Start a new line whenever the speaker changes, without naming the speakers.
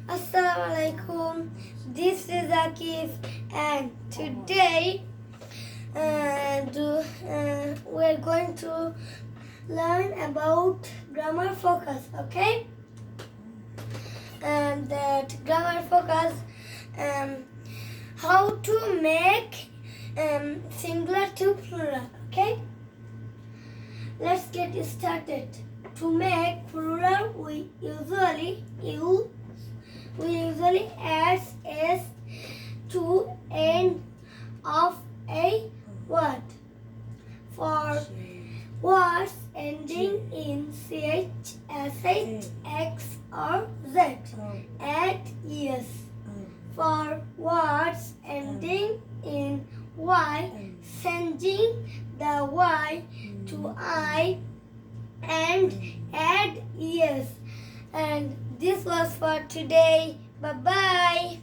Assalamualaikum. This is Aakif, and today we're going to learn about grammar focus. Okay, and that grammar focus, how to make singular to plural. Okay, let's get started. To make plural, we usually add s to end of a word. For words ending in ch, sh, x, or z, add es. For words ending in y, changing the y to I and add es. And this was for today. Bye bye.